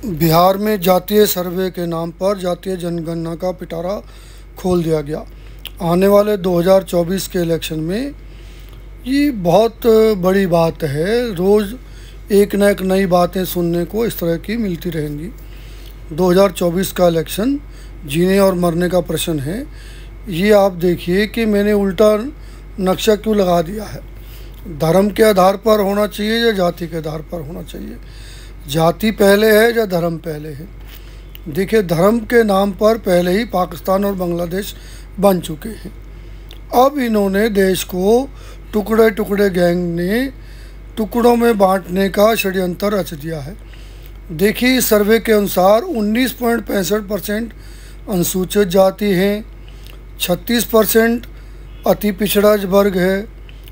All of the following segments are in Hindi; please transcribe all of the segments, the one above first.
बिहार में जातीय सर्वे के नाम पर जातीय जनगणना का पिटारा खोल दिया गया। आने वाले 2024 के इलेक्शन में ये बहुत बड़ी बात है। रोज़ एक न एक नई बातें सुनने को इस तरह की मिलती रहेंगी। 2024 का इलेक्शन जीने और मरने का प्रश्न है। ये आप देखिए कि मैंने उल्टा नक्शा क्यों लगा दिया है। धर्म के आधार पर होना चाहिए या जाति के आधार पर होना चाहिए? जाति पहले है या धर्म पहले है? देखिए, धर्म के नाम पर पहले ही पाकिस्तान और बांग्लादेश बन चुके हैं। अब इन्होंने देश को टुकड़े टुकड़े गैंग ने टुकड़ों में बांटने का षड्यंत्र रच दिया है। देखिए, इस सर्वे के अनुसार 19.65% अनुसूचित जाति हैं, 36% अति पिछड़ा वर्ग है,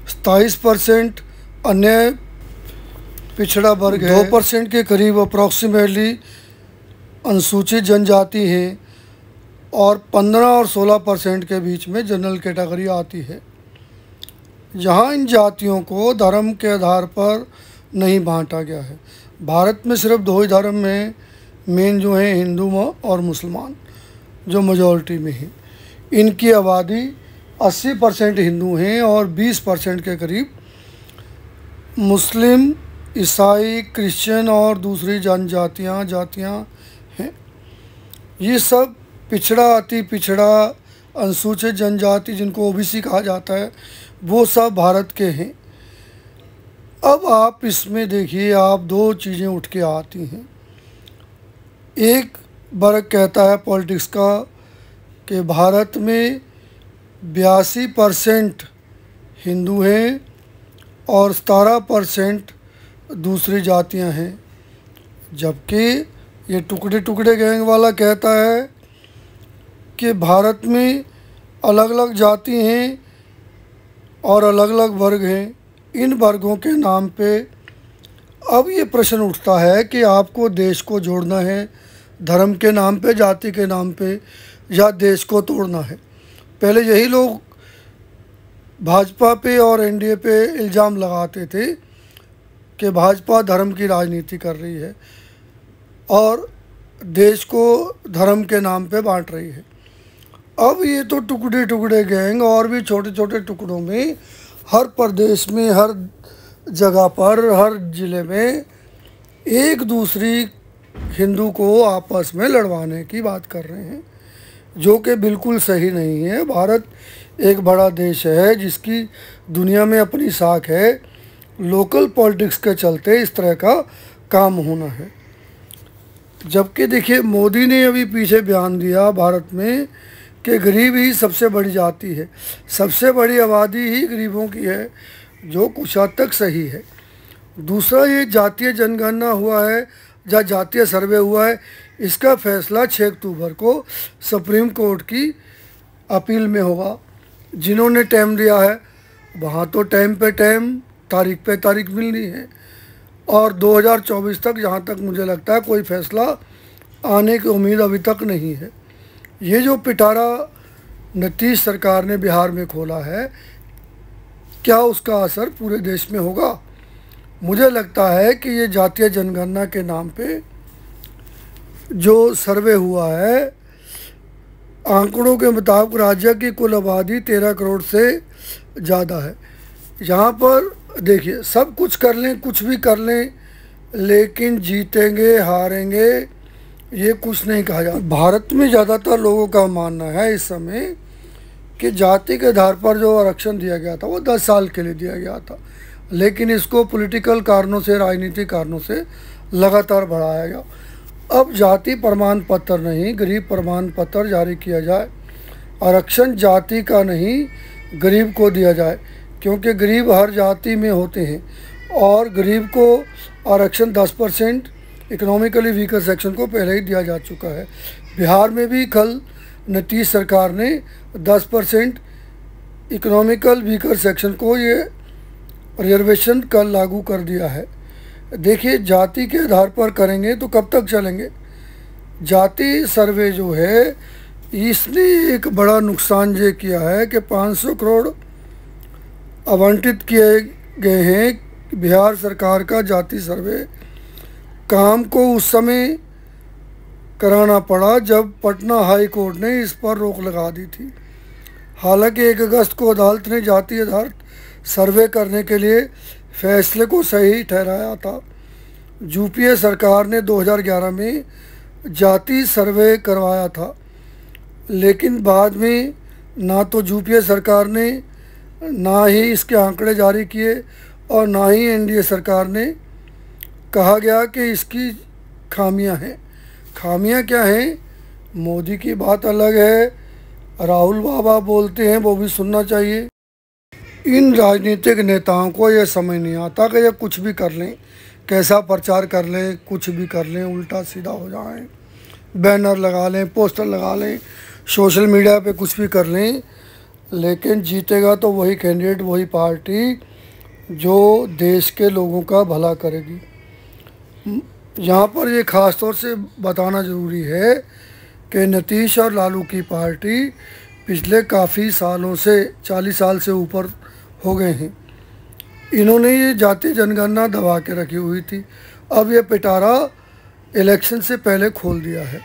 27% अन्य पिछड़ा वर्ग है, 2% के करीब अप्रॉक्सीमेटली अनुसूचित जनजाति हैं और 15 और 16% के बीच में जनरल कैटेगरी आती है। जहां इन जातियों को धर्म के आधार पर नहीं बांटा गया है। भारत में सिर्फ दो ही धर्म में मेन जो हैं, हिंदू और मुसलमान, जो मेजॉरिटी में हैं। इनकी आबादी 80% हिंदू हैं और 20% के करीब मुस्लिम, ईसाई, क्रिश्चियन और दूसरी जातियाँ हैं। ये सब पिछड़ा, अति पिछड़ा, अनुसूचित जनजाति जिनको ओबीसी कहा जाता है, वो सब भारत के हैं। अब आप इसमें देखिए, आप दो चीज़ें उठ के आती हैं। एक वर्ग कहता है पॉलिटिक्स का कि भारत में 82% हिंदू हैं और 17% दूसरी जातियां हैं, जबकि ये टुकड़े टुकड़े गैंग वाला कहता है कि भारत में अलग अलग जाति हैं और अलग अलग वर्ग हैं। इन वर्गों के नाम पे अब ये प्रश्न उठता है कि आपको देश को जोड़ना है धर्म के नाम पे, जाति के नाम पे, या देश को तोड़ना है। पहले यही लोग भाजपा पे और एनडीए पे इल्ज़ाम लगाते थे कि भाजपा धर्म की राजनीति कर रही है और देश को धर्म के नाम पे बांट रही है। अब ये तो टुकड़े टुकड़े गैंग और भी छोटे छोटे टुकड़ों में हर प्रदेश में, हर जगह पर, हर ज़िले में एक दूसरी हिंदू को आपस में लड़वाने की बात कर रहे हैं, जो कि बिल्कुल सही नहीं है। भारत एक बड़ा देश है जिसकी दुनिया में अपनी साख है। लोकल पॉलिटिक्स के चलते इस तरह का काम होना है। जबकि देखिए, मोदी ने अभी पीछे बयान दिया भारत में कि गरीब ही सबसे बड़ी जाति है, सबसे बड़ी आबादी ही गरीबों की है, जो कुछ हद तक सही है। दूसरा, ये जातीय जनगणना हुआ है या जातीय सर्वे हुआ है, इसका फैसला 6 अक्टूबर को सुप्रीम कोर्ट की अपील में होगा। जिन्होंने टाइम दिया है वहाँ तो टाइम पे टाइम, तारीख पे तारीख मिलनी है और 2024 तक, जहाँ तक मुझे लगता है, कोई फैसला आने की उम्मीद अभी तक नहीं है। ये जो पिटारा नीतीश सरकार ने बिहार में खोला है, क्या उसका असर पूरे देश में होगा? मुझे लगता है कि ये जातीय जनगणना के नाम पे जो सर्वे हुआ है, आंकड़ों के मुताबिक राज्य की कुल आबादी 13 करोड़ से ज़्यादा है। यहाँ पर देखिए, सब कुछ कर लें, कुछ भी कर लें, लेकिन जीतेंगे हारेंगे ये कुछ नहीं कहा जाता। भारत में ज़्यादातर लोगों का मानना है इस समय कि जाति के आधार पर जो आरक्षण दिया गया था वो 10 साल के लिए दिया गया था, लेकिन इसको पॉलिटिकल कारणों से, राजनीतिक कारणों से लगातार बढ़ाया गया। अब जाति प्रमाण पत्र नहीं, गरीब प्रमाण पत्र जारी किया जाए। आरक्षण जाति का नहीं, गरीब को दिया जाए, क्योंकि गरीब हर जाति में होते हैं और गरीब को आरक्षण 10% इकोनॉमिकली वीकर सेक्शन को पहले ही दिया जा चुका है। बिहार में भी कल नीतीश सरकार ने 10% इकोनॉमिकल वीकर सेक्शन को ये रिजर्वेशन कल लागू कर दिया है। देखिए, जाति के आधार पर करेंगे तो कब तक चलेंगे? जाति सर्वे जो है, इसने एक बड़ा नुकसान ये किया है कि 500 करोड़ आवंटित किए गए हैं बिहार सरकार का जाति सर्वे काम को उस समय कराना पड़ा जब पटना हाई कोर्ट ने इस पर रोक लगा दी थी। हालांकि 1 अगस्त को अदालत ने जाति आधारित सर्वे करने के लिए फैसले को सही ठहराया था। यूपीए सरकार ने 2011 में जाति सर्वे करवाया था, लेकिन बाद में ना तो यूपीए सरकार ने ना ही इसके आंकड़े जारी किए और ना ही एनडीए सरकार ने। कहा गया कि इसकी खामियां हैं। खामियां क्या हैं? मोदी की बात अलग है, राहुल बाबा बोलते हैं वो भी सुनना चाहिए। इन राजनीतिक नेताओं को ये समझ नहीं आता कि ये कुछ भी कर लें, कैसा प्रचार कर लें, कुछ भी कर लें, उल्टा सीधा हो जाएं, बैनर लगा लें, पोस्टर लगा लें, सोशल मीडिया पे कुछ भी कर लें, लेकिन जीतेगा तो वही कैंडिडेट, वही पार्टी जो देश के लोगों का भला करेगी। यहाँ पर ये ख़ास तौर से बताना ज़रूरी है कि नीतीश और लालू की पार्टी पिछले काफ़ी सालों से 40 साल से ऊपर हो गए हैं। इन्होंने ये जातीय जनगणना दबा के रखी हुई थी। अब ये पिटारा इलेक्शन से पहले खोल दिया है।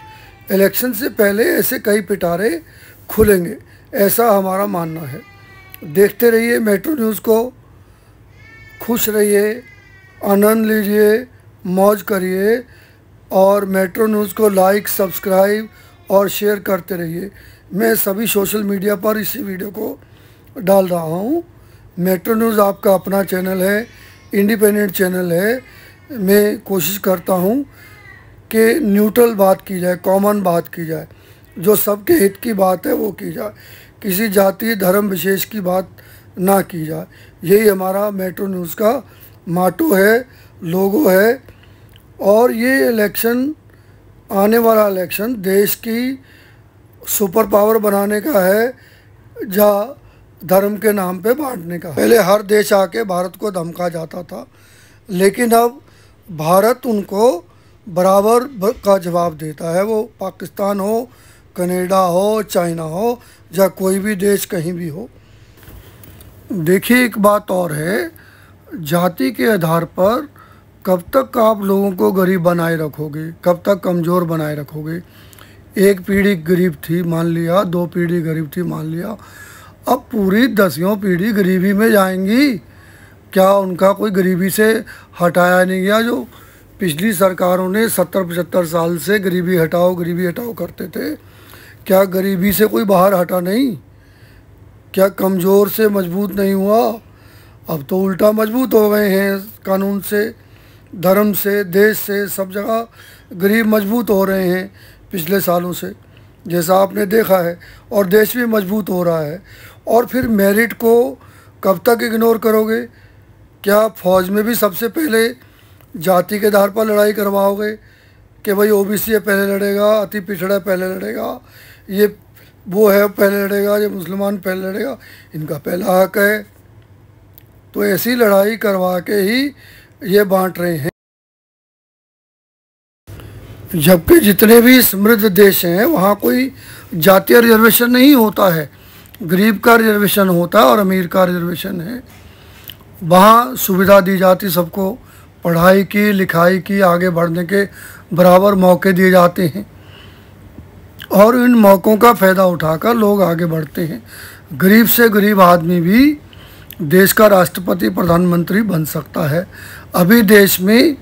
इलेक्शन से पहले ऐसे कई पिटारे खुलेंगे, ऐसा हमारा मानना है। देखते रहिए मेट्रो न्यूज़ को, खुश रहिए, आनंद लीजिए, मौज करिए और मेट्रो न्यूज़ को लाइक, सब्सक्राइब और शेयर करते रहिए। मैं सभी सोशल मीडिया पर इसी वीडियो को डाल रहा हूँ। मेट्रो न्यूज़ आपका अपना चैनल है, इंडिपेंडेंट चैनल है। मैं कोशिश करता हूँ कि न्यूट्रल बात की जाए, कॉमन बात की जाए, जो सबके हित की बात है वो की जाए, किसी जाति धर्म विशेष की बात ना की जाए। यही हमारा मेट्रो न्यूज़ का माटो है, लोगो है। और ये इलेक्शन, आने वाला इलेक्शन देश की सुपर पावर बनाने का है, जहाँ धर्म के नाम पे बांटने का। पहले हर देश आके भारत को धमका जाता था, लेकिन अब भारत उनको बराबर का जवाब देता है। वो पाकिस्तान हो, कनाडा हो, चाइना हो, या कोई भी देश कहीं भी हो। देखिए एक बात और है, जाति के आधार पर कब तक आप लोगों को गरीब बनाए रखोगे, कब तक कमज़ोर बनाए रखोगे। एक पीढ़ी गरीब थी मान लिया, 2 पीढ़ी गरीब थी मान लिया, अब पूरी 10वीं पीढ़ी गरीबी में जाएंगी। क्या उनका कोई गरीबी से हटाया नहीं गया? जो पिछली सरकारों ने 70-75 साल से गरीबी हटाओ करते थे, क्या गरीबी से कोई बाहर हटा नहीं? क्या कमज़ोर से मजबूत नहीं हुआ? अब तो उल्टा मजबूत हो गए हैं। कानून से, धर्म से, देश से, सब जगह गरीब मजबूत हो रहे हैं पिछले सालों से, जैसा आपने देखा है। और देश भी मजबूत हो रहा है। और फिर मेरिट को कब तक इग्नोर करोगे? क्या फ़ौज में भी सबसे पहले जाति के आधार पर लड़ाई करवाओगे कि भाई ओबीसी पहले लड़ेगा, अति पिछड़ा पहले लड़ेगा, ये वो है पहले लड़ेगा, ये मुसलमान पहले लड़ेगा, इनका पहला हक है? तो ऐसी लड़ाई करवा के ही ये बांट रहे हैं। जबकि जितने भी समृद्ध देश हैं वहाँ कोई जातीय रिजर्वेशन नहीं होता है। गरीब का रिजर्वेशन होता है और अमीर का रिजर्वेशन है। वहाँ सुविधा दी जाती सबको, पढ़ाई की, लिखाई की, आगे बढ़ने के बराबर मौके दिए जाते हैं और इन मौक़ों का फ़ायदा उठाकर लोग आगे बढ़ते हैं। गरीब से गरीब आदमी भी देश का राष्ट्रपति, प्रधानमंत्री बन सकता है। अभी देश में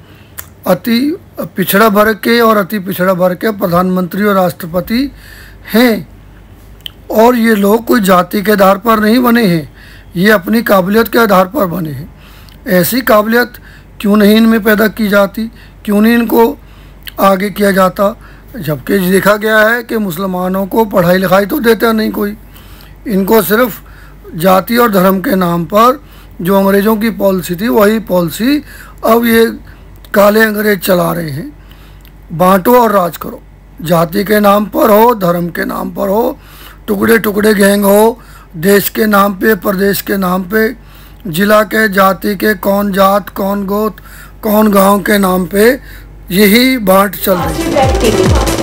अति पिछड़ा वर्ग के और अति पिछड़ा वर्ग के प्रधानमंत्री और राष्ट्रपति हैं। और ये लोग कोई जाति के आधार पर नहीं बने हैं, ये अपनी काबिलियत के आधार पर बने हैं। ऐसी काबिलियत क्यों नहीं इनमें पैदा की जाती, क्यों नहीं इनको आगे किया जाता? जबकि देखा गया है कि मुसलमानों को पढ़ाई लिखाई तो देता नहीं कोई, इनको सिर्फ जाति और धर्म के नाम पर जो अंग्रेज़ों की पॉलिसी थी वही पॉलिसी अब ये काले अंग्रेज चला रहे हैं। बांटो और राज करो, जाति के नाम पर हो, धर्म के नाम पर हो, टुकड़े टुकड़े गैंग हो, देश के नाम पे, प्रदेश के नाम पे, जिला के, जाति के, कौन जात, कौन गोत, कौन गांव के नाम पे यही बांट चल रही है।